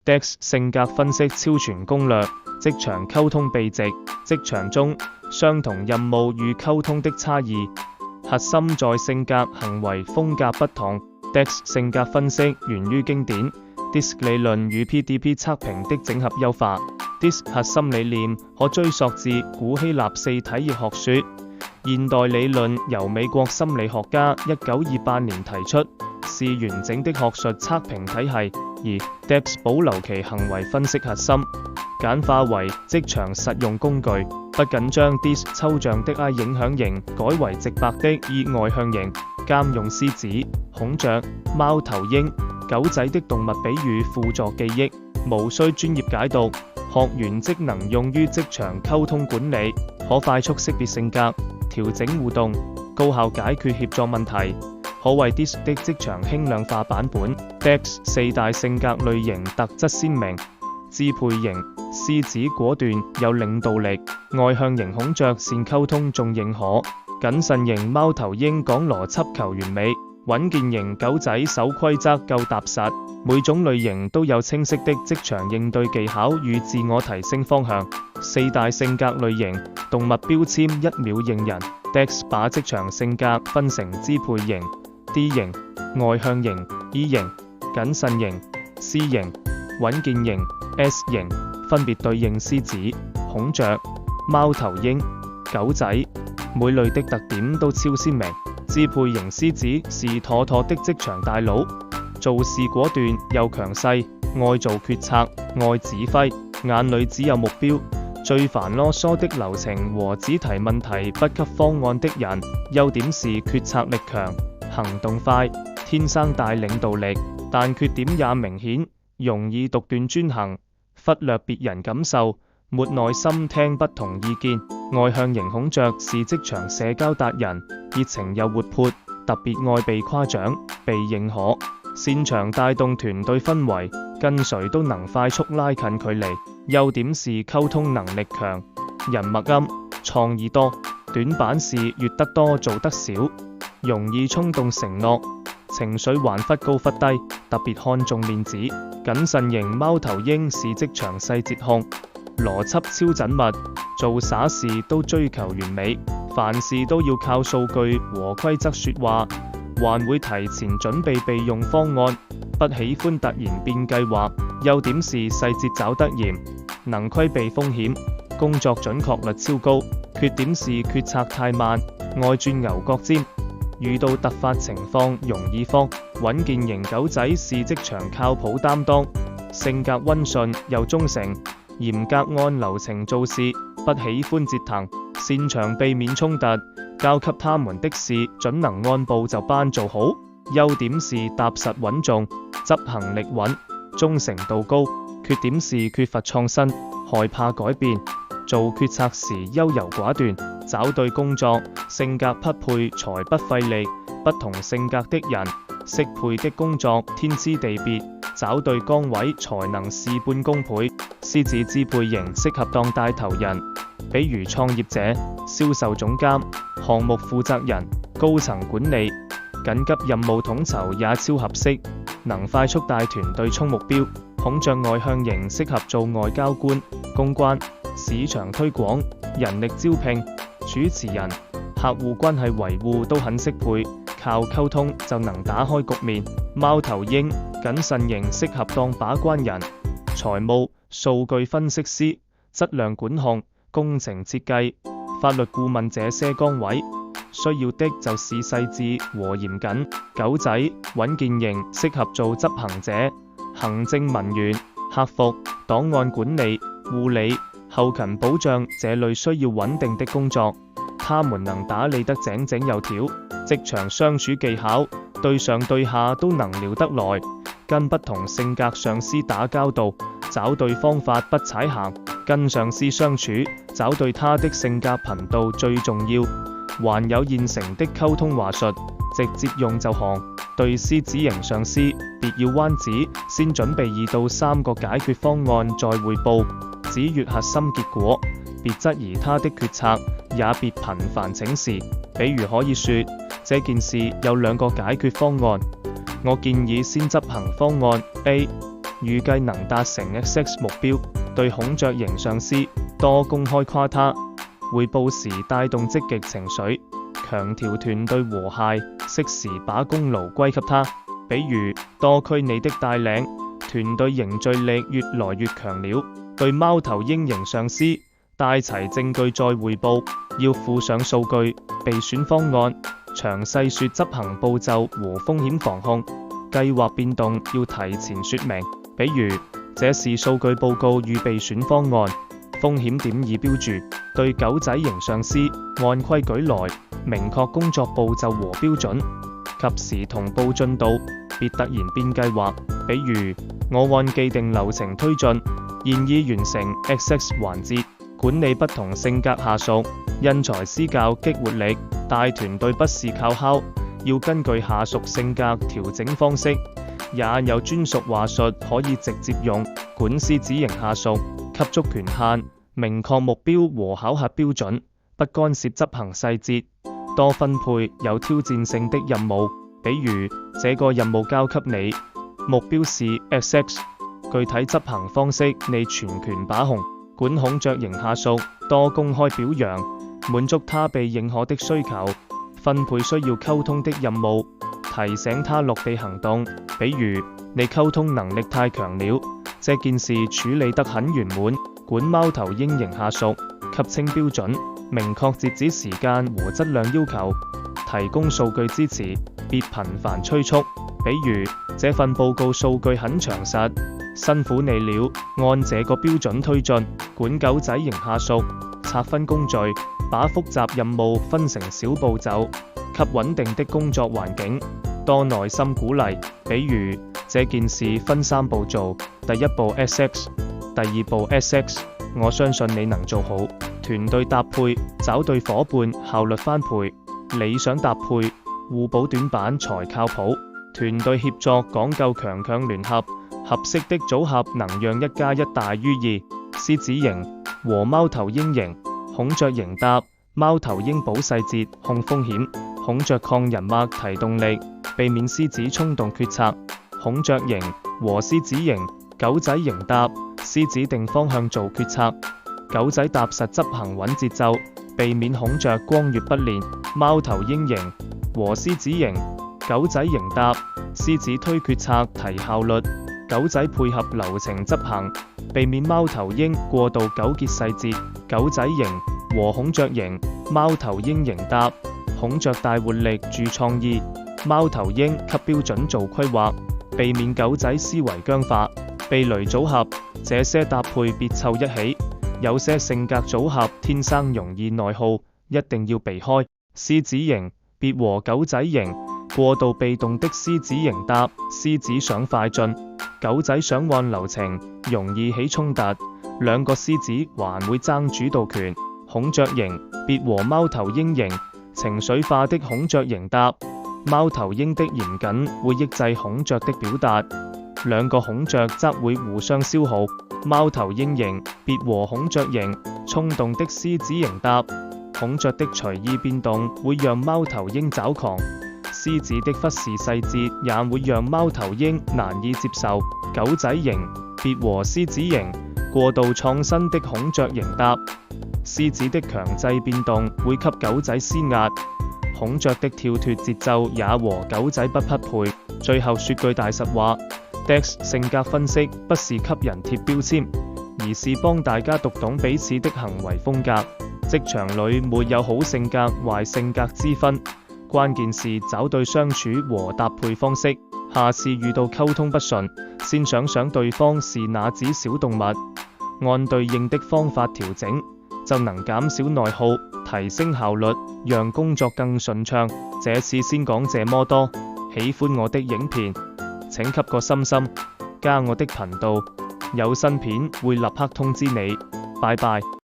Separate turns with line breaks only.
DEX 性格分析超全攻略，職場溝通秘籍。職場中，相同任務與溝通的差異，核心在性格、行為、風格不同。DEX 性格分析源於經典 DISC 理論與 PDP 測評的整合優化。DISC 核心理念可追溯至古希臘四體液學說，現代理論由美國心理學家1928年提出，是完整的學術測評體系。而 DEX 保留其行為分析核心，簡化為職場實用工具，不僅將 DISC 抽象的 I 影響型改為直白的 E 外向型，監用獅子、孔雀、貓頭鷹、狗仔的動物比喻輔助記憶，無需專業解讀。學員即能用於職場溝通管理，可快速識別性格，調整互動，高效解決協作問題，可謂 DISC 的職場輕量化版本。DEX 四大性格類型特質鮮明，支配型獅子果斷有領導力，外向型孔雀善溝通重認可，謹慎型貓頭鷹講邏輯求完美，穩健型狗仔守規則夠踏實。每種類型都有清晰的職場應對技巧與自我提升方向。四大性格類型，動物標籤一秒認人。DEX 把職場性格分成支配型 D 型、外向型 E 型、謹慎型 C 型、穩健型 S 型，分別對應獅子、孔雀、貓頭鷹、狗仔，每類的特點都超鮮明。支配型獅子是妥妥的職場大佬，做事果斷又強勢，愛做決策，愛指揮，眼裏只有目標，最煩囉嗦的流程和只提問題不給方案的人。優點是決策力強，行動快，天生帶領導力，但缺點也明顯，容易獨斷專行，忽略別人感受，沒耐心聽不同意見。外向型孔雀是職場社交達人，熱情又活潑，特別愛被誇獎、被認可，擅長帶動團隊氛圍，跟誰都能快速拉近距離。優點是溝通能力強，人脈啱，創意多。短板是越得多做得少，容易衝動承諾，情緒還忽高忽低，特別看重面子。謹慎型貓頭鷹是職場細節控，邏輯超縝密，做灑事都追求完美，凡事都要靠數據和規則說話，還會提前準備備用方案，不喜歡突然變計劃。優點是細節找得嚴，能規避風險，工作準確率超高。缺點是決策太慢，愛鑽牛角尖，遇到突發情況容易慌。穩健型狗仔是職場靠譜擔當，性格溫順又忠誠，嚴格按流程做事，不喜歡折騰，擅長避免衝突，交給他們的事準能按部就班做好。優點是踏實穩重，執行力穩，忠誠度高。缺點是缺乏創新，害怕改變，做決策時優柔寡斷，找對工作，性格匹配才不費力。不同性格的人，適配的工作天知地別，找對崗位才能事半功倍。獅子支配型適合當帶頭人，比如創業者、銷售總監、項目負責人、高層管理，緊急任務統籌也超合適，能快速帶團隊衝目標。孔雀外向型適合做外交官、公關、市場推廣、人力招聘、主持人、客戶關係維護都很適配，靠溝通就能打開局面。貓頭鷹謹慎型適合當把關人，財務、數據分析師、質量管控、工程設計、法律顧問這些崗位，需要的就是細緻和嚴謹。狗仔穩健型適合做執行者、行政文員、客服、檔案管理、護理、後勤保障這類需要穩定的工作，他們能打理得井井有條。職場相處技巧，對上對下都能聊得來，跟不同性格上司打交道，找對方法不踩行。跟上司相處，找對他的性格頻道最重要。還有現成的溝通話術，直接用就行。對獅子型上司，別要彎子，先準備2到3個解決方案再匯報，只閱核心結果，別質疑他的決策，也別頻繁請示。比如可以說，這件事有2個解決方案，我建議先執行方案 A，預計能達成 XX 目標。對孔雀型上司多公開誇他，匯報時帶動積極情緒，強調團隊和諧，適時把功勞歸給他。比如多區你的帶領，團隊凝聚力越來越強了。對貓頭鷹型上司帶齊證據再匯報，要附上數據、備選方案，詳細說執行步驟和風險防控，計劃變動要提前說明。比如這是數據報告與備選方案，風險點已標注。對狗仔型上司按規矩來，明確工作步驟和標準，及時同步進度，別突然變計劃。比如我按既定流程推進，現已完成 XX 環節。管理不同性格下屬，因材施教激活力。大團隊不是靠敲，要根據下屬性格調整方式，也有專屬話術可以直接用。管獅子型下屬，給足權限，明確目標和考核標準，不干涉執行細節，多分配有挑戰性的任務。比如這個任務交給你，目標是 XX， 具體執行方式你全權把控。管孔雀型下屬，多公開表揚，滿足他被認可的需求，分配需要溝通的任務，提醒他落地行動。比如你溝通能力太強了，這件事處理得很圓滿。管貓頭鷹型下屬，給清標準，明確截止時間和質量要求，提供數據支持，別頻繁催促。比如這份報告數據很詳實，辛苦你了，按這個標準推進。管狗仔型下屬，拆分工序，把複雜任務分成小步驟，給穩定的工作環境，多耐心鼓勵。比如這件事分3步做，第1步 XX， 第2步 XX， 我相信你能做好。團隊搭配，找對夥伴，效率翻倍，理想搭配，互補短板才靠譜。團隊協作講究強強聯合，合適的組合能讓1+1大於2。獅子型和貓頭鷹型，孔雀型搭貓頭鷹保細節控風險，孔雀抗人脈提動力，避免獅子衝動決策。孔雀型和獅子型，狗仔型搭獅子定方向做決策，狗仔踏實執行穩節奏，避免孔雀光月不練。貓頭鷹型和獅子型，狗仔型搭獅子推決策提效率，狗仔配合流程執行，避免貓頭鷹過度糾結細節。狗仔型和孔雀型，貓頭鷹型搭孔雀大活力助創意，貓頭鷹給標準做規劃，避免狗仔思維僵化。避雷組合，這些搭配別湊一起，有些性格組合天生容易內耗，一定要避開。獅子型別和狗仔型，過度被動的獅子型搭獅子想快進，狗仔想按流程，容易起衝突，兩個獅子還會爭主導權。孔雀型別和貓頭鷹型，情緒化的孔雀型搭貓頭鷹的嚴謹會抑制孔雀的表達，兩個孔雀則會互相消耗。貓頭鷹型別和孔雀型，衝動的獅子型搭孔雀的隨意變動會讓貓頭鷹抓狂，獅子的忽視細節也會讓貓頭鷹難以接受。狗仔型別和獅子型，過度創新的孔雀型搭獅子的強制變動會給狗仔施壓，孔雀的跳脫節奏也和狗仔不匹配。最後說句大實話，DAX 性格分析不是給人貼標籤，而是幫大家讀懂彼此的行為風格。職場裏沒有好性格壞性格之分，關鍵是找對相處和搭配方式。下次遇到溝通不順，先想想對方是哪隻小動物，按對應的方法調整，就能減少內耗，提升效率，讓工作更順暢。這次先講這麼多，喜歡我的影片請給個心心，加我的頻道，有新片會立刻通知你。拜拜。